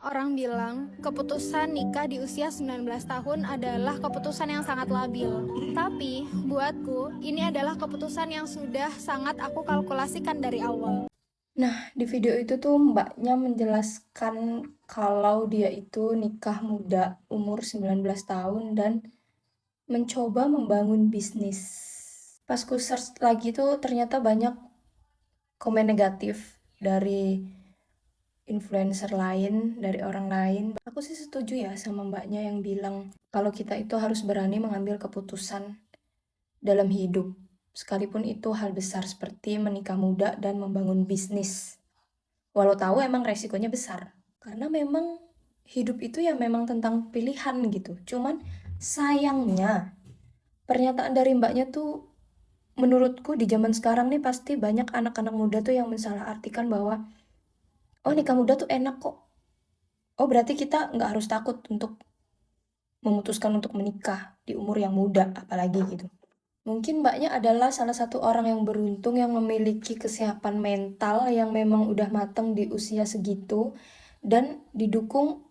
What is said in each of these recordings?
Orang bilang keputusan nikah di usia 19 tahun adalah keputusan yang sangat labil. Tapi buatku ini adalah keputusan yang sudah sangat aku kalkulasikan dari awal. Nah, di video itu tuh mbaknya menjelaskan kalau dia itu nikah muda umur 19 tahun dan mencoba membangun bisnis. Pas ku search lagi tuh ternyata banyak komen negatif dari influencer lain, dari orang lain. Aku sih setuju ya sama mbaknya yang bilang kalau kita itu harus berani mengambil keputusan dalam hidup. Sekalipun itu hal besar seperti menikah muda dan membangun bisnis. Walau tahu emang resikonya besar. Karena memang hidup itu ya memang tentang pilihan gitu. Cuman sayangnya pernyataan dari mbaknya tuh menurutku di zaman sekarang nih pasti banyak anak-anak muda tuh yang mensalahartikan bahwa oh nikah muda tuh enak kok. Oh berarti kita nggak harus takut untuk memutuskan untuk menikah di umur yang muda apalagi gitu. Mungkin mbaknya adalah salah satu orang yang beruntung yang memiliki kesiapan mental yang memang udah mateng di usia segitu dan didukung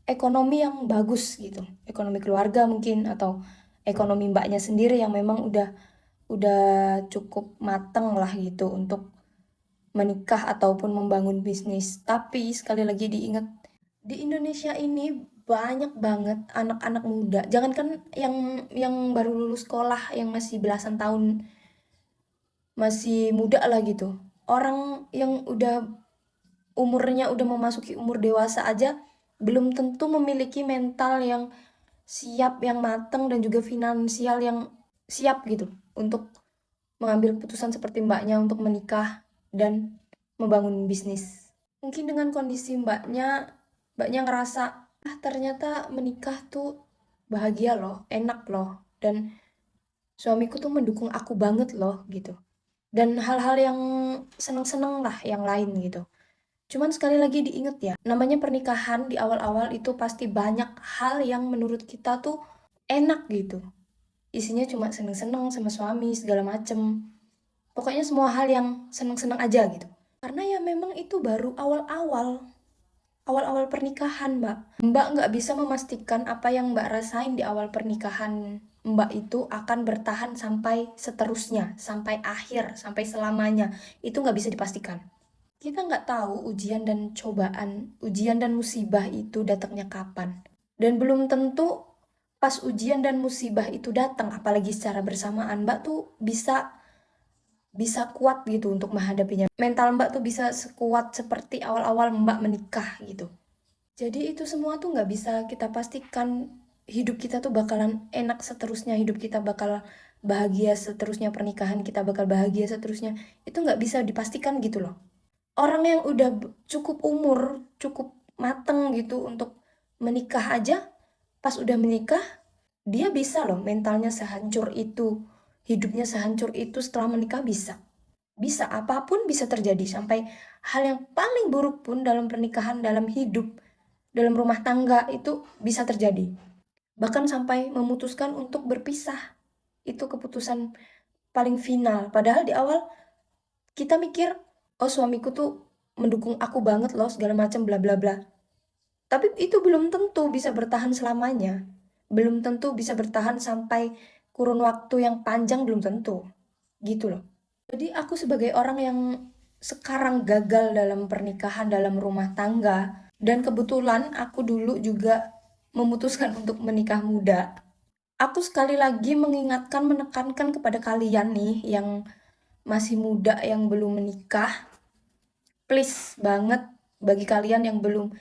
ekonomi yang bagus gitu. Ekonomi keluarga mungkin atau ekonomi mbaknya sendiri yang memang udah cukup mateng lah gitu untuk menikah ataupun membangun bisnis. Tapi sekali lagi diingat di Indonesia ini banyak banget anak-anak muda. Jangankan yang baru lulus sekolah yang masih belasan tahun masih muda lah gitu. Orang yang udah umurnya udah memasuki umur dewasa aja belum tentu memiliki mental yang siap, yang matang dan juga finansial yang siap gitu untuk mengambil keputusan seperti mbaknya untuk menikah dan membangun bisnis. Mungkin dengan kondisi mbaknya ngerasa, ah ternyata menikah tuh bahagia loh, enak loh, dan suamiku tuh mendukung aku banget loh gitu. Dan hal-hal yang seneng-seneng lah yang lain gitu. Cuman sekali lagi diingat ya, namanya pernikahan di awal-awal itu pasti banyak hal yang menurut kita tuh enak gitu. Isinya cuma seneng-seneng sama suami segala macem. Pokoknya semua hal yang seneng-seneng aja gitu. Karena ya memang itu baru awal-awal pernikahan mbak. Mbak nggak bisa memastikan apa yang mbak rasain di awal pernikahan mbak itu akan bertahan sampai seterusnya, sampai akhir, sampai selamanya. Itu nggak bisa dipastikan. Kita nggak tahu ujian dan cobaan, ujian dan musibah itu datangnya kapan. Dan belum tentu pas ujian dan musibah itu datang, apalagi secara bersamaan, Mbak tuh bisa kuat gitu untuk menghadapinya. Mental Mbak tuh bisa sekuat seperti awal-awal Mbak menikah gitu. Jadi itu semua tuh nggak bisa kita pastikan hidup kita tuh bakalan enak seterusnya, hidup kita bakal bahagia seterusnya, pernikahan kita bakal bahagia seterusnya. Itu nggak bisa dipastikan gitu loh. Orang yang udah cukup umur, cukup mateng gitu untuk menikah aja, pas udah menikah, dia bisa loh mentalnya sehancur itu, hidupnya sehancur itu setelah menikah bisa. Bisa, apapun bisa terjadi, sampai hal yang paling buruk pun dalam pernikahan, dalam hidup, dalam rumah tangga itu bisa terjadi. Bahkan sampai memutuskan untuk berpisah. Itu keputusan paling final. Padahal di awal kita mikir, oh suamiku tuh mendukung aku banget loh segala macam bla bla bla. Tapi itu belum tentu bisa bertahan selamanya. Belum tentu bisa bertahan sampai kurun waktu yang panjang, belum tentu. Gitu loh. Jadi aku sebagai orang yang sekarang gagal dalam pernikahan, dalam rumah tangga, dan kebetulan aku dulu juga memutuskan untuk menikah muda. Aku sekali lagi mengingatkan, menekankan kepada kalian nih yang masih muda, yang belum menikah, please banget bagi kalian yang belum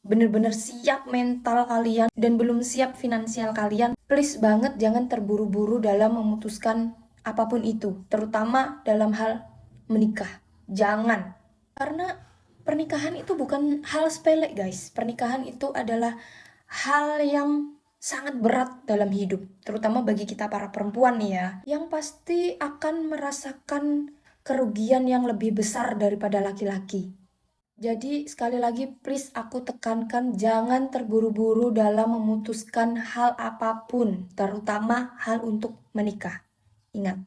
bener-bener siap mental kalian dan belum siap finansial kalian, please banget jangan terburu-buru dalam memutuskan apapun itu, terutama dalam hal menikah. Jangan. Karena pernikahan itu bukan hal sepele, guys. Pernikahan itu adalah hal yang sangat berat dalam hidup, terutama bagi kita para perempuan nih ya, yang pasti akan merasakan kerugian yang lebih besar daripada laki-laki. Jadi sekali lagi please aku tekankan jangan terburu-buru dalam memutuskan hal apapun, terutama hal untuk menikah. Ingat.